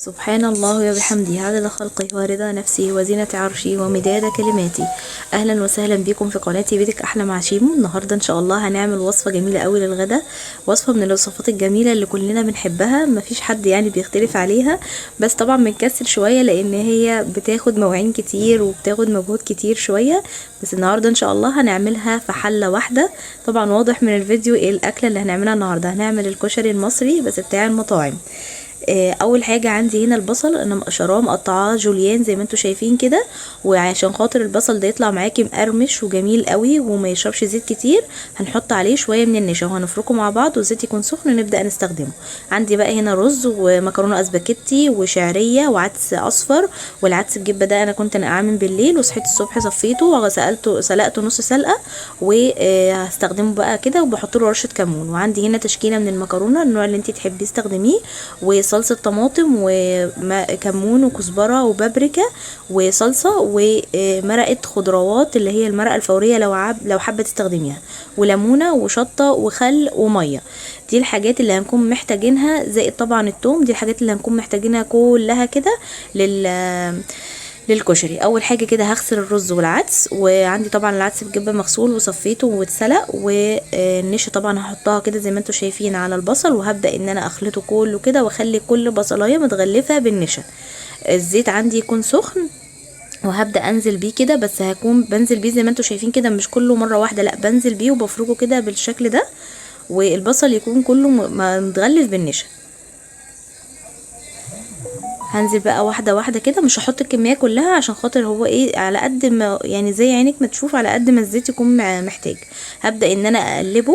سبحان الله وبحمده عدد خلقه ورضا نفسه وزينة عرشه ومداد كلماتي. اهلا وسهلا بكم في قناتي بيتك احلى مع شيمو. النهارده ان شاء الله هنعمل وصفه جميله قوي للغدا، وصفه من الوصفات الجميله اللي كلنا بنحبها، مفيش حد يعني بيختلف عليها، بس طبعا بنكسل شويه لان هي بتاخد مواعين كتير وبتاخد مجهود كتير شويه. بس النهارده ان شاء الله هنعملها في حله واحده. طبعا واضح من الفيديو ايه الاكله اللي هنعملها النهارده. هنعمل الكشري المصري بس بتاع المطاعم. اول حاجه عندي هنا البصل، انا مقشراه مقطعاه جوليان زي ما انتم شايفين كده، وعشان خاطر البصل ده يطلع معاكي مقرمش وجميل قوي وما يشربش زيت كتير هنحط عليه شويه من النشا وهنفركه مع بعض والزيت يكون سخن ونبدا نستخدمه. عندي بقى هنا رز ومكرونه اسباجيتي وشعريه وعدس اصفر، والعدس بجبه ده انا كنت نقعاه من بالليل وصحيت الصبح صفيته وسلقته نص سلقه وهستخدمه بقى كده وبحط له رشه كمون. وعندي هنا تشكيله من المكرونه النوع اللي انت تحبيه استخدميه، وصلصه طماطم وكمون وكزبره وبابريكا وصلصه ومرقه خضروات اللي هي المرقه الفوريه لو حابه تستخدميها، وليمونه وشطه وخل وميه. دي الحاجات اللي هنكون محتاجينها، زائد طبعا التوم. دي الحاجات اللي هنكون محتاجينها كلها كده للكشري. اول حاجه كده هغسل الرز والعدس، وعندي طبعا العدس بجبه مغسول وصفيته واتسلق، والنشا طبعا هحطها كده زي ما انتم شايفين على البصل، وهبدا ان انا اخلطه كله كده واخلي كل بصلايه متغلفه بالنشا. الزيت عندي يكون سخن وهبدا انزل بيه كده، بس هكون بنزل بيه زي ما انتم شايفين كده، مش كله مره واحده، لا بنزل بيه وبفركه كده بالشكل ده، والبصل يكون كله متغلف بالنشا. هنزل بقى واحده واحده كده، مش هحط الكميه كلها عشان خاطر هو ايه، على قد ما يعني زي عينك ما تشوف، على قد ما الزيت يكون محتاج. هبدا ان انا اقلبه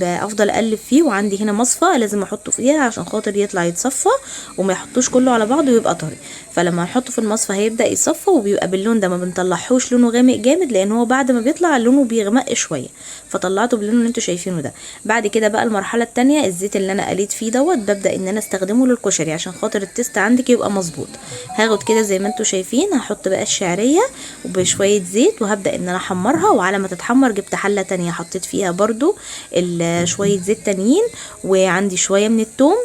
افضل اقلب فيه، وعندي هنا مصفى لازم احطه فيها عشان خاطر يطلع يتصفى وما يحطوش كله على بعضه ويبقى طري. فلما نحطه في المصفى هيبدا يتصفى وبيبقى باللون ده، ما بنطلعهوش لونه غامق جامد لان هو بعد ما بيطلع لونه بيغمق شويه، فطلعته باللون اللي انتوا شايفينه ده. بعد كده بقى المرحله التانية، الزيت اللي انا قليت فيه ببدا ان انا استخدمه للكشري عشان خاطر التست عندك يبقى مظبوط. هاخد كده زي ما انتوا شايفين، هحط بقى الشعريه وبشويه زيت وهبدا ان انا احمرها، وعلى ما تتحمر جبت حله تانية حطيت فيها برضو شويه زيت تانيين، وعندي شويه من الثوم،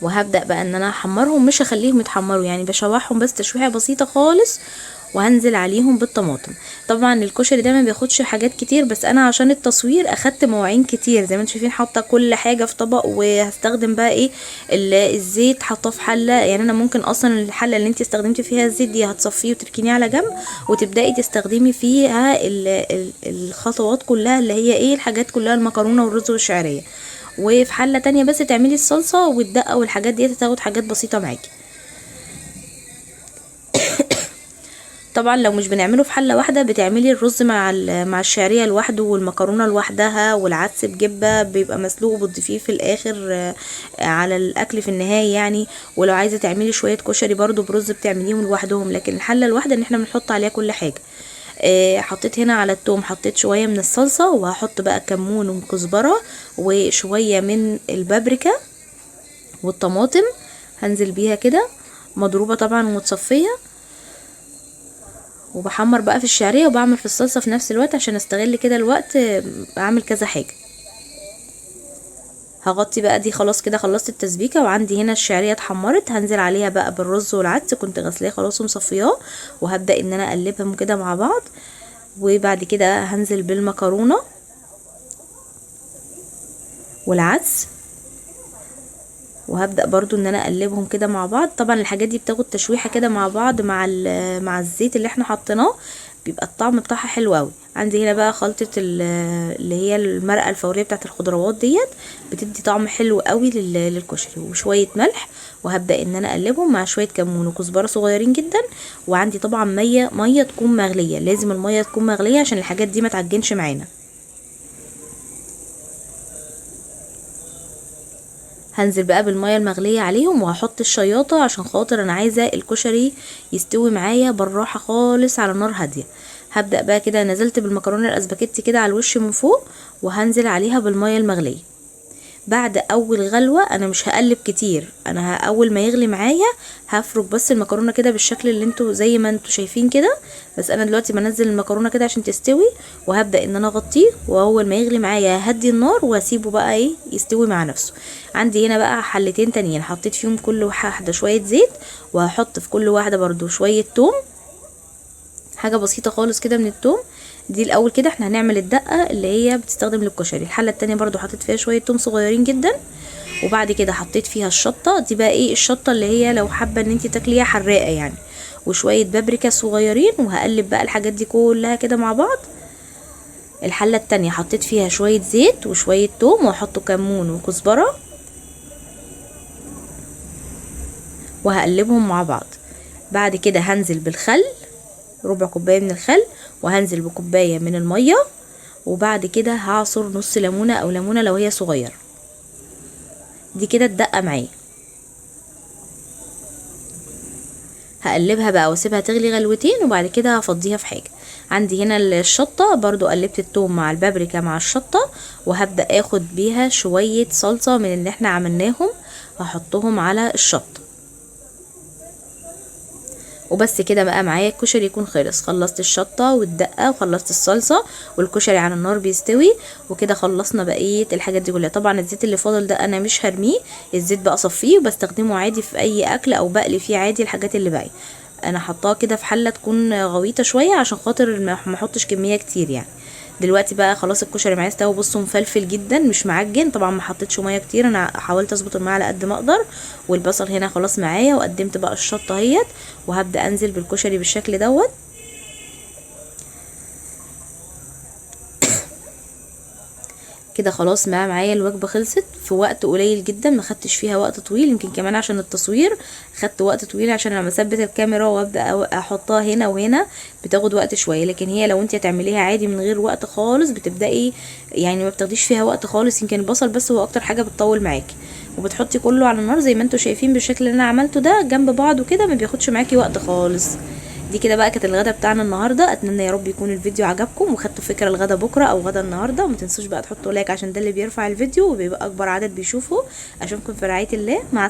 وهبدا بقى ان انا احمرهم، مش هخليهم يتحمروا يعني، بشوحهم بس تشويحه بسيطه خالص، وهنزل عليهم بالطماطم. طبعا الكشري ده ما بياخدش حاجات كتير، بس انا عشان التصوير اخدت مواعين كتير زي ما انتم شايفين، حاطه كل حاجه في طبق، وهستخدم بقى ايه الزيت حاطاه في حله. يعني انا ممكن اصلا الحله اللي انت استخدمتي فيها الزيت دي هتصفيه وتركنيه على جنب، وتبداي تستخدمي فيها الخطوات كلها اللي هي ايه، الحاجات كلها، المكرونه والرز والشعريه، وفي حله تانية بس تعملي الصلصه والدقه والحاجات دي، هتاخد حاجات بسيطه معاكي. طبعا لو مش بنعمله في حله واحده، بتعملي الرز مع الشعريه لوحده، والمكرونه لوحدها، والعدس بجبه بيبقى مسلوق وبتضيفيه في الاخر على الاكل في النهايه يعني. ولو عايزه تعملي شويه كشري برضو برز بتعمليهم لوحدهم، لكن الحله الواحده ان احنا بنحط عليها كل حاجه. حطيت هنا على التوم، حطيت شويه من الصلصه، وهحط بقى كمون وكزبره وشويه من البابريكا والطماطم، هنزل بيها كده مضروبه طبعا ومتصفيه، وبحمر بقى في الشعريه وبعمل في الصلصه في نفس الوقت عشان استغل كده الوقت، بعمل كذا حاجه. هغطي بقى دي، خلاص كده خلصت التسبيكه، وعندي هنا الشعريه اتحمرت، هنزل عليها بقى بالرز والعدس، كنت غسلاه خلاص ومصفياه، وهبدا ان انا اقلبهم كده مع بعض. وبعد كده هنزل بالمكرونه والعدس، وهبدا برضو ان انا اقلبهم كده مع بعض. طبعا الحاجات دي بتاخد تشويحه كده مع بعض مع الزيت اللي احنا حطيناه، بيبقى الطعم بتاعها حلو قوي. عندي هنا بقى خلطه اللي هي المرقه الفوريه بتاعت الخضروات ديت، بتدي طعم حلو قوي للكشري، وشويه ملح، وهبدا ان انا اقلبهم مع شويه كمون وكزبره صغيرين جدا. وعندي طبعا ميه تكون مغليه، لازم الميه تكون مغليه عشان الحاجات دي ما تعجنش معانا. هنزل بقى بالميه المغليه عليهم، وهحط الشياطه عشان خاطر انا عايزه الكشري يستوي معايا بالراحه خالص على نار هاديه. هبدا بقى كده، نزلت بالمكرونه الاسباجيتي كده على الوش من فوق، وهنزل عليها بالميه المغليه. بعد اول غلوه انا مش هقلب كتير، انا اول ما يغلي معايا هفرك بس المكرونه كده بالشكل اللي انتوا زي ما انتوا شايفين كده. بس انا دلوقتي بنزل المكرونه كده عشان تستوي، وهبدا ان انا اغطيه، واول ما يغلي معايا هدي النار وهسيبه بقى ايه يستوي مع نفسه. عندي هنا بقى حلتين تانيين حطيت فيهم كل واحده شويه زيت، وهحط في كل واحده برضو شويه توم، حاجه بسيطه خالص كده من التوم. دي الاول كده احنا هنعمل الدقه اللي هي بتستخدم للكشري. الحله التانية برضو حطيت فيها شويه توم صغيرين جدا، وبعد كده حطيت فيها الشطه. دي بقى ايه الشطه اللي هي لو حابه ان انت تاكليها حراقه يعني، وشويه بابريكا صغيرين. وهقلب بقى الحاجات دي كلها كده مع بعض. الحله التانية حطيت فيها شويه زيت وشويه توم، وهحط كمون وكزبره، وهقلبهم مع بعض. بعد كده هنزل بالخل، ربع كوبايه من الخل، وهنزل بكوبايه من الميه، وبعد كده هعصر نص ليمونه او ليمونه لو هي صغيره. دي كده الدقه معايا. هقلبها بقى واسيبها تغلي غلوتين، وبعد كده هفضيها في حاجه. عندي هنا الشطه برضو قلبت التوم مع البابريكا مع الشطه، وهبدا اخد بيها شويه صلصه من اللي احنا عملناهم هحطهم على الشطه. وبس كده بقى معايا الكشري يكون خلص. خلصت الشطه والدقه وخلصت الصلصه، والكشري على النار بيستوي. وكده خلصنا بقيه الحاجات دي كلها. طبعا الزيت اللي فاضل ده انا مش هرميه، الزيت بقى صفيه وبستخدمه عادي في اي اكل، او بقلي فيه عادي الحاجات اللي باقيه. انا حطاها كده في حله تكون غويطه شويه عشان خاطر ما احطش كميه كتير يعني. دلوقتي بقى خلاص الكشري معايا استوى. بصوا مفلفل جدا مش معجن. طبعا ما حطيتش ميه كتير، انا حاولت اظبط الميه على قد ما اقدر. والبصل هنا خلاص معايا، وقدمت بقى الشطه اهيت، وهبدا انزل بالكشري بالشكل دوت. كده خلاص معايا الوجبه خلصت في وقت قليل جدا، ما خدتش فيها وقت طويل. يمكن كمان عشان التصوير خدت وقت طويل، عشان لما اثبت الكاميرا وابدا احطها هنا وهنا بتاخد وقت شويه. لكن هي لو انت هتعمليها عادي من غير وقت خالص بتبداي يعني ما بتاخديش فيها وقت خالص. يمكن البصل بس هو اكتر حاجه بتطول معاكي، وبتحطي كله على النار زي ما انتوا شايفين بالشكل اللي انا عملته ده جنب بعض وكده، ما بياخدش معاكي وقت خالص. دي كده بقى كانت الغدا بتاعنا النهارده. اتمنى يا رب يكون الفيديو عجبكم وخدتوا فكره الغدا بكره او غدا النهارده. وما تنسوش بقى تحطوا لايك عشان ده اللي بيرفع الفيديو وبيبقى اكبر عدد بيشوفه. اشوفكم في رعايه الله. مع